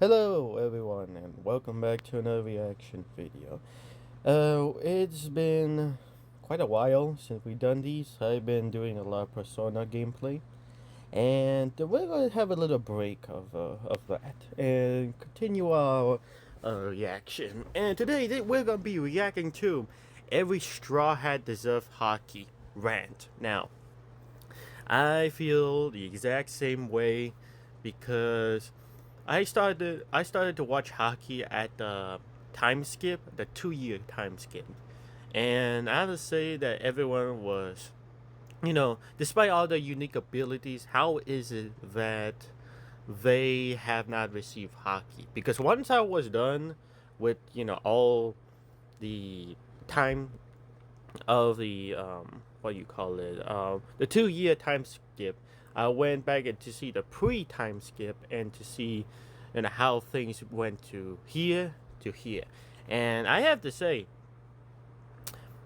Hello everyone and welcome back to another reaction video. It's been quite a while since we've done these. I've been doing a lot of Persona gameplay, and we're gonna have a little break of that and continue our reaction. And today we're gonna be reacting to Every Straw Hat Deserves Hockey rant. Now, I feel the exact same way because I started to watch hockey at the time skip, the 2 year time skip. And I have to say that everyone was, despite all their unique abilities, how is it that they have not received hockey? Because once I was done with, all the time of the what you call it the 2 year time skip, I went back and to see the pre time skip and to see how things went to here to here. And I have to say,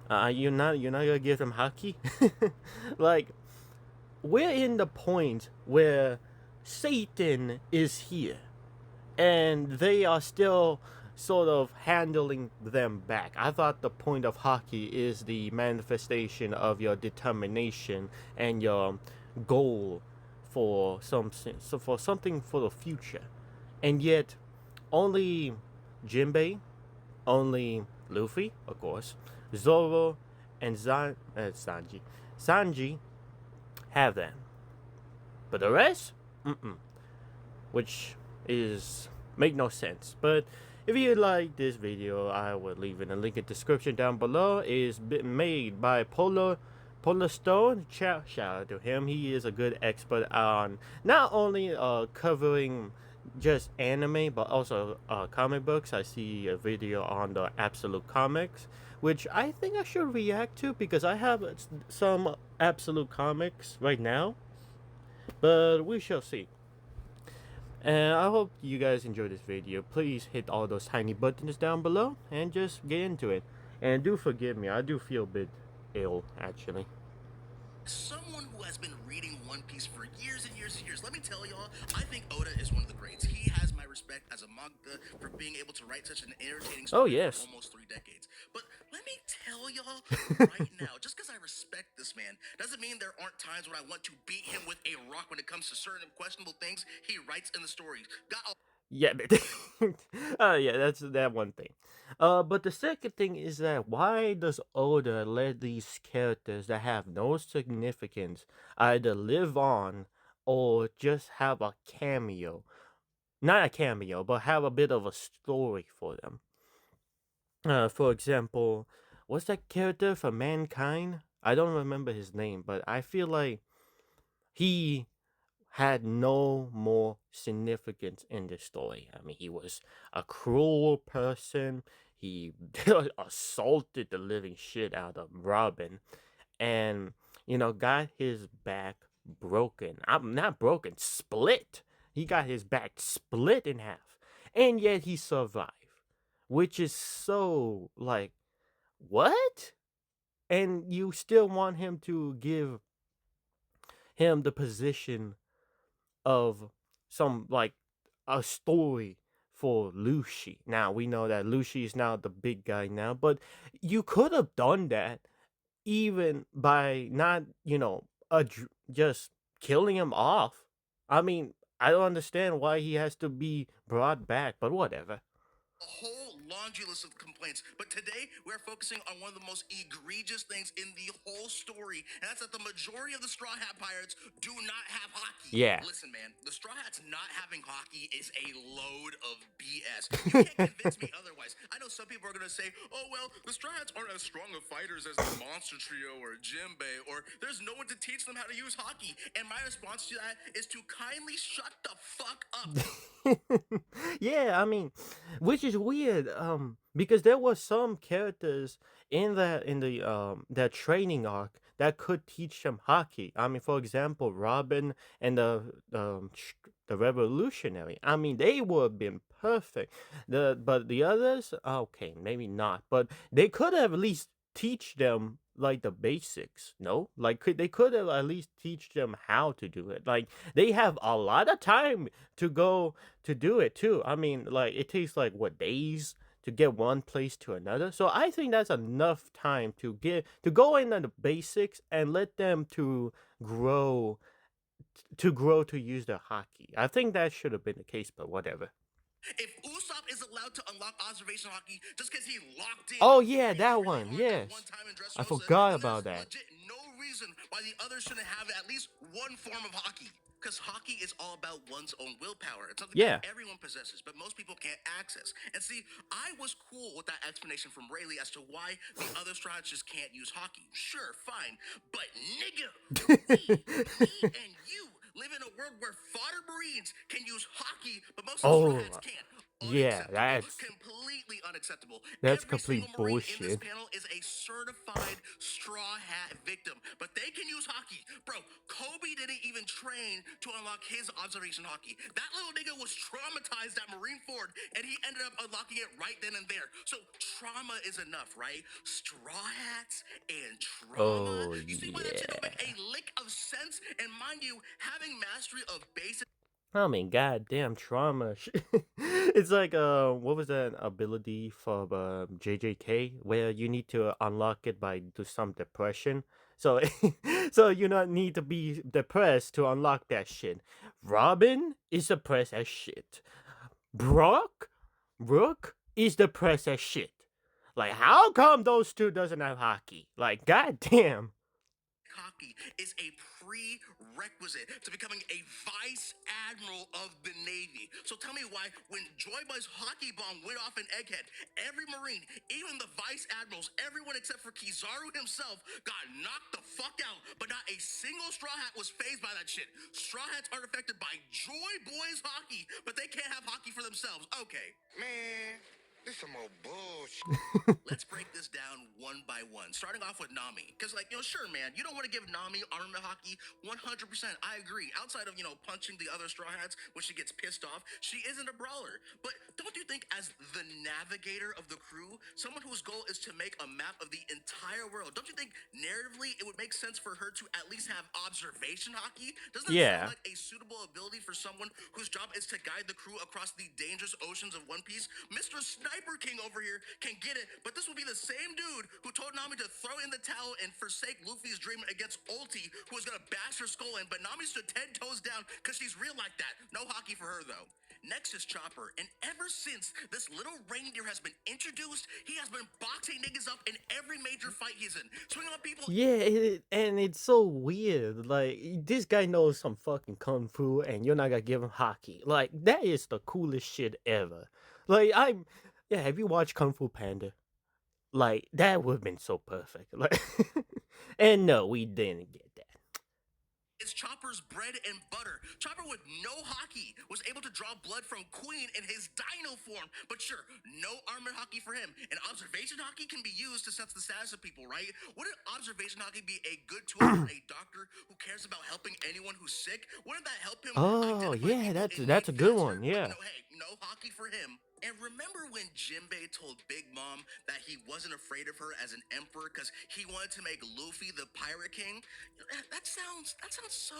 you're not gonna give them hockey. Like, we're in the point where Satan is here and they are still sort of handling them back. I thought the point of hockey is the manifestation of your determination and your goal for something for the future. And yet only Jinbei, only Luffy, of course, Zoro, and Sanji have them. But the rest, which is make no sense. But if you like this video, I will leave in the link in the description down below. It is made by Polar Stone. Shout out to him. He is a good expert on not only covering just anime but also comic books. I see a video on the Absolute Comics, which I think I should react to because I have some Absolute Comics right now, but we shall see. And I hope you guys enjoyed this video. Please hit all those tiny buttons down below and just get into it. And do forgive me, I do feel a bit ill actually. Someone who has been reading One Piece for years and years and years, let me tell y'all, I think Oda is one of the greats. He has my respect as a manga for being able to write such an entertaining story yes. for almost 3 decades. But let me tell y'all right now, just because I respect this man doesn't mean there aren't times when I want to beat him with a rock when it comes to certain questionable things he writes in the stories. Yeah, yeah, that's that one thing. But the second thing is that why does Oda let these characters that have no significance either live on or just have a cameo? Not a cameo, but have a bit of a story for them. For example, what's that character from Mankind? I don't remember his name, but I feel like he had no more significance in this story. I mean, he was a cruel person. He assaulted the living shit out of Robin and, got his back broken. I'm not broken, split. He got his back split in half. And yet he survived, which is so like, what? And you still want him to give him the position of some like a story for Lucy. Now we know that Lucy is now the big guy now, but you could have done that even by not, just killing him off. I mean, I don't understand why he has to be brought back, but whatever. A whole laundry list of complaints, but today we're focusing on one of the most egregious things in the whole story, and that's that the majority of the Straw Hat Pirates do not have hockey. Yeah. Listen, man, the Straw Hats not having hockey is a load of BS. You can't convince me otherwise. I know some people are gonna say, oh, well, the Straw Hats aren't as strong of fighters as the Monster Trio or Jinbei, or there's no one to teach them how to use hockey. And my response to that is to kindly shut the fuck up. Yeah, I mean, which is weird, because there was some characters in that training arc that could teach them hockey. I mean, for example, Robin and the revolutionary. I mean, they would have been perfect. But the others, okay, maybe not, but they could have at least teach them like the basics. No, like they could have at least teach them how to do it. Like they have a lot of time to go to do it too. I mean, like it takes like what days to get one place to another. So I think that's enough time to get to go in on the basics and let them grow grow to use the hockey. I think that should have been the case, but whatever. If Usopp is allowed to unlock observation hockey just because he locked in Oh yeah, really, that really one. hard that one Yes. time in I Dressrosa, forgot then about there's that. legit no reason why the others shouldn't have at least one form of hockey. Because hockey is all about one's own willpower. It's something that Yeah. everyone possesses, but most people can't access. And see, I was cool with that explanation from Rayleigh as to why the other Strats just can't use hockey. Sure, fine. But nigga, me and you live in a world where fodder Marines can use hockey, but most of the Straw Oh, Hats can't. yeah, Unacceptable. Completely unacceptable. that's Every single complete Marine in this bullshit. panel is a certified Straw Hat victim, but they can use hockey. Bro, Kobe didn't even train to unlock his observation hockey. That little nigga was traumatized at Marine Ford, and he ended up unlocking it right then and there. So trauma is enough, right? Straw Hats and trauma. Oh You see why that shit don't yeah. make a lick of sense? And mind you, having mastery of basic I mean, goddamn trauma. It's like what was that ability for JJK where you need to unlock it by do some depression. So, so you not need to be depressed to unlock that shit. Robin is depressed as shit. Brock, Brooke is depressed as shit. Like, how come those two doesn't have hockey? Like, goddamn. hockey is a prerequisite to becoming a vice admiral of the Navy. So tell me why, when Joy Boy's hockey bomb went off in Egghead, every Marine, even the vice admirals, everyone except for Kizaru himself, got knocked the fuck out, but not a single Straw Hat was phased by that shit. Straw Hats aren't affected by Joy Boy's hockey, but they can't have hockey for themselves. Okay. Man, this some old bullshit. Let's break this down one by one, starting off with Nami. Because, like, sure, man, you don't want to give Nami armament hockey 100%. I agree. Outside of, punching the other Straw Hats when she gets pissed off, she isn't a brawler. But don't you think, as the navigator of the crew, someone whose goal is to make a map of the entire world, don't you think narratively it would make sense for her to at least have observation hockey? Doesn't that sound Yeah. like a suitable ability for someone whose job is to guide the crew across the dangerous oceans of One Piece? Mr. Sniper King over here can get it, but this will be the same dude who told Nami to throw in the towel and forsake Luffy's dream against Ulti, who was gonna bash her skull in, but Nami stood 10 toes down because she's real like that. No hockey for her, though. Next is Chopper, and ever since this little reindeer has been introduced, he has been boxing niggas up in every major fight he's in, swinging on people. Yeah, and it's so weird. Like this guy knows some fucking kung fu, and you're not gonna give him hockey. Like that is the coolest shit ever. Like yeah. Have you watched Kung Fu Panda? Like that would have been so perfect. Like, and no, we didn't get that. It's Chopper's bread and butter. Chopper with no hockey was able to draw blood from Queen in his dino form. But sure, no armor hockey for him. And observation hockey can be used to sense the status of people, right? Wouldn't observation hockey be a good tool for a doctor who cares about helping anyone who's sick? Wouldn't that help him Oh identify yeah, people in that's need a good faster? one. But Yeah. hey, no hockey for him. And remember when Jinbei told Big Mom that he wasn't afraid of her as an emperor because he wanted to make Luffy the Pirate King? That sounds so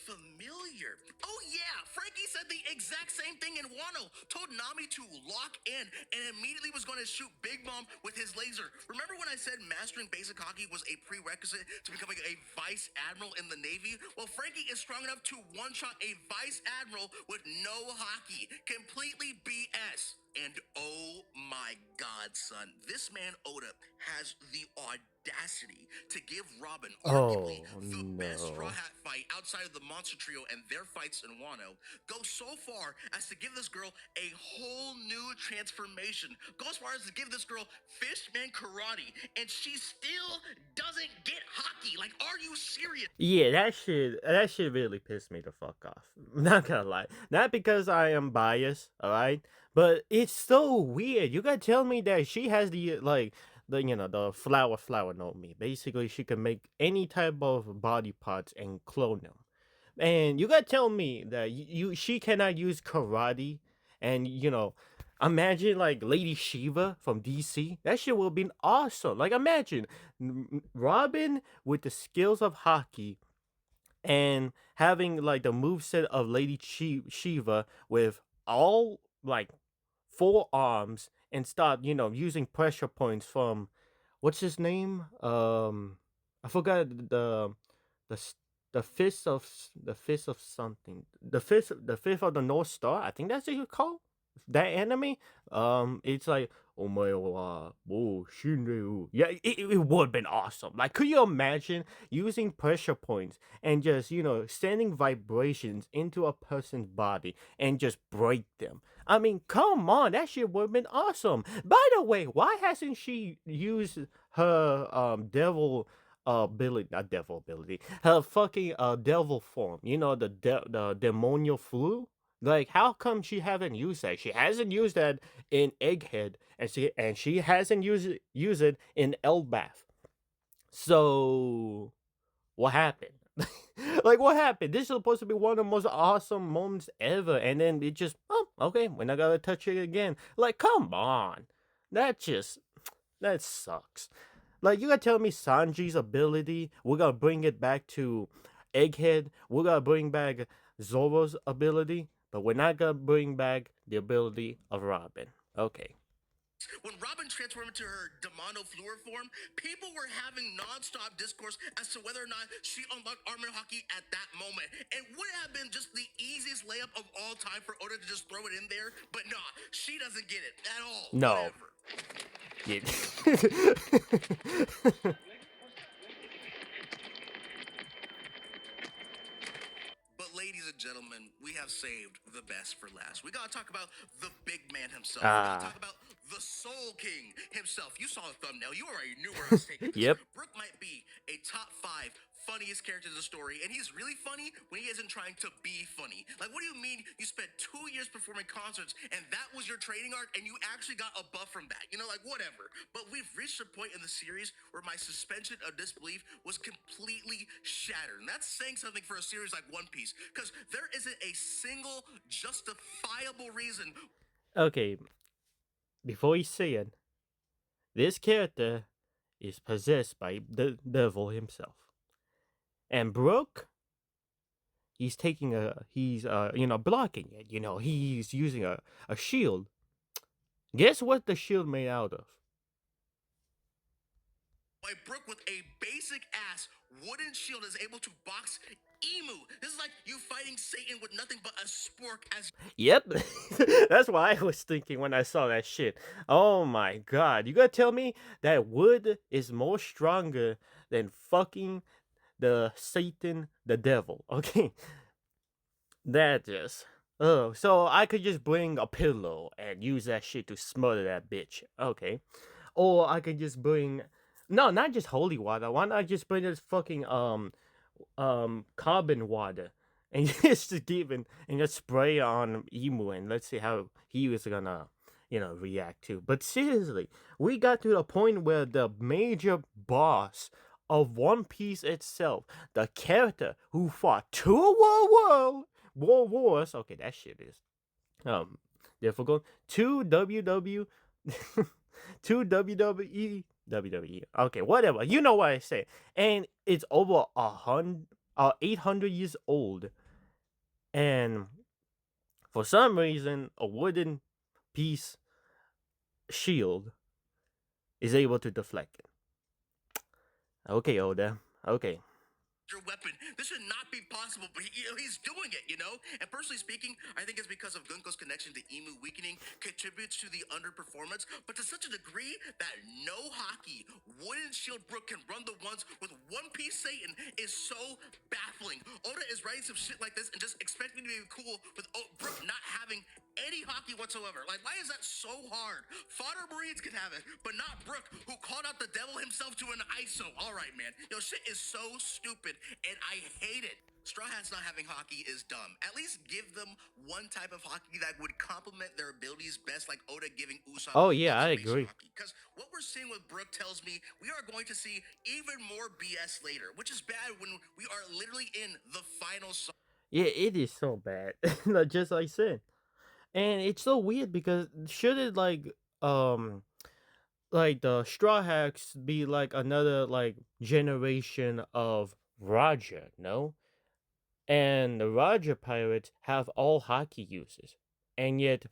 familiar. Oh yeah, Frankie said the exact same thing in Wano. Told Nami to lock in and immediately was going to shoot Big Mom with his laser. Remember when I said mastering basic hockey was a prerequisite to becoming a vice admiral in the Navy? Well, Frankie is strong enough to one-shot a vice admiral with no hockey. Completely BS. And oh my god, son, this man Oda has the audacity to give Robin arguably Oh the best Straw no. Hat fight outside of the Monster Trio and their fights in Wano, go so far as to give this girl a whole new transformation. Go as far as to give this girl Fishman karate, and she still doesn't get hockey. Like, are you serious? Yeah, that shit really pissed me the fuck off. Not gonna lie. Not because I am biased, alright? But it's so weird. You gotta tell me that she has the like the flower know me. Basically she can make any type of body parts and clone them. And you gotta tell me that she cannot use karate and Imagine like Lady Shiva from DC. That shit would have been awesome. Like imagine Robin with the skills of hockey and having like the moveset of Lady Shiva with all like four arms and start, using pressure points from what's his name? I forgot the s- the fist of something. The fifth of the North Star. I think that's what you call that enemy. It's like Omae wa Shinryu. Yeah, it would have been awesome. Like, could you imagine using pressure points and just sending vibrations into a person's body and just break them? I mean, come on, that shit would have been awesome. By the way, why hasn't she used her devil ability, not devil ability, her fucking devil form? The demonial flu. Like, how come she haven't used that? She hasn't used that in Egghead, and she hasn't used it in Elbath. So what happened? Like, what happened? This is supposed to be one of the most awesome moments ever, and then it just, oh, okay, we're not gonna touch it again. Like, come on, that just that sucks. Like, you gotta tell me Sanji's ability, we're gonna bring it back to Egghead, we're gonna bring back Zoro's ability, but we're not gonna bring back the ability of Robin. Okay. When Robin transformed into her Demonofluor form, people were having non-stop discourse as to whether or not she unlocked Armor Hockey at that moment. And would it have been just the easiest layup of all time for Oda to just throw it in there? But nah, she doesn't get it at all. No. Whatever. Yeah. But ladies and gentlemen, we have saved the best for last. We gotta talk about the big man himself. We gotta Ah. talk about the Soul King himself. You saw the thumbnail. You already knew where I was taking this. Yep. Brook might be a top 5 funniest character in the story, and he's really funny when he isn't trying to be funny. Like, what do you mean you spent 2 years performing concerts and that was your training arc and you actually got a buff from that? Like, whatever. But we've reached a point in the series where my suspension of disbelief was completely shattered. And that's saying something for a series like One Piece, because there isn't a single justifiable reason. Okay, before you say it, this character is possessed by the devil himself. And Brooke, he's blocking it. He's using a shield. Guess what the shield made out of? Why Brook with a basic ass wooden shield is able to box Emu. This is like you fighting Satan with nothing but a spork as. Yep. That's what I was thinking when I saw that shit. Oh my god. You gotta tell me that wood is more stronger than fucking the Satan, the devil. Okay. That just. Oh, so I could just bring a pillow and use that shit to smother that bitch. Okay. Or I could just bring. No, not just holy water. Why not just bring this fucking carbon water and just give it and just spray on Emu and let's see how he was gonna react to. But seriously, we got to the point where the major boss of One Piece itself, the character who fought two world wars, okay, that shit is um difficult, two WW two WWE. Okay, whatever. You know what I say. And it's over 800 years old. And for some reason, a wooden piece shield is able to deflect it. Okay, Oda. Okay. your weapon. This should not be possible, but he's doing it. And personally speaking, I think it's because of Gunko's connection to Emu weakening contributes to the underperformance, but to such a degree that no hockey, Wooden Shield Brook can run the ones with One Piece Satan is so baffling. Oda is writing some shit like this and just expecting to be cool with Brook not having any hockey whatsoever. Like, why is that so hard? Fodder Marines can have it, but not Brook, who called out the devil himself to an ISO. All right, man. Shit is so stupid, and I hate it. Straw Hats not having hockey is dumb. At least give them one type of hockey that would complement their abilities best, like Oda giving Usopp Oh yeah, I exclamation agree. hockey. Because what we're seeing with Brook tells me we are going to see even more BS later, which is bad when we are literally in the final. Yeah, it is so bad. Just like I said. And it's so weird because should it um like the Straw Hats be like another like generation of Roger, no? And the Roger pirates have all hockey uses, and yet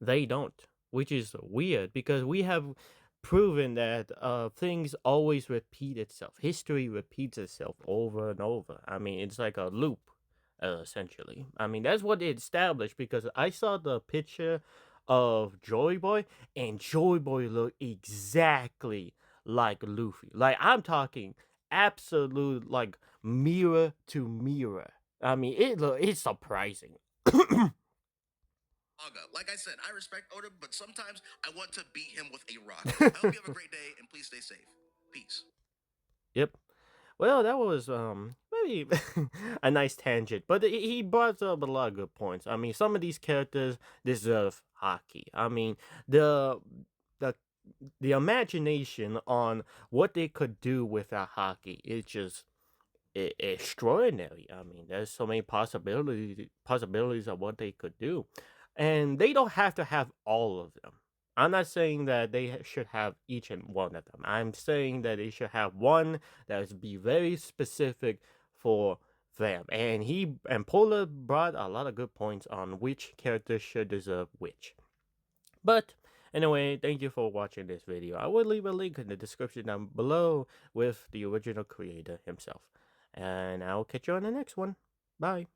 they don't, which is weird because we have proven that things always repeat itself. History repeats itself over and over. I mean, it's like a loop, essentially. I mean, that's what it established because I saw the picture of Joy Boy, and Joy Boy looked exactly like Luffy. Like, I'm talking absolute, like, mirror to mirror. I mean, it's surprising. Saga. Like I said, I respect Oda, but sometimes I want to beat him with a rock. I hope you have a great day and please stay safe. Peace. Yep. Well, that was maybe a nice tangent, but he brought up a lot of good points. I mean, some of these characters deserve hockey. I mean, the the the imagination on what they could do with a hockey is just extraordinary. I mean, there's so many possibilities of what they could do, and they don't have to have all of them. I'm not saying that they should have each and one of them. I'm saying that they should have one that is be very specific for them. And Polar brought a lot of good points on which character should deserve which. But anyway, thank you for watching this video. I will leave a link in the description down below with the original creator himself. And I'll catch you on the next one. Bye.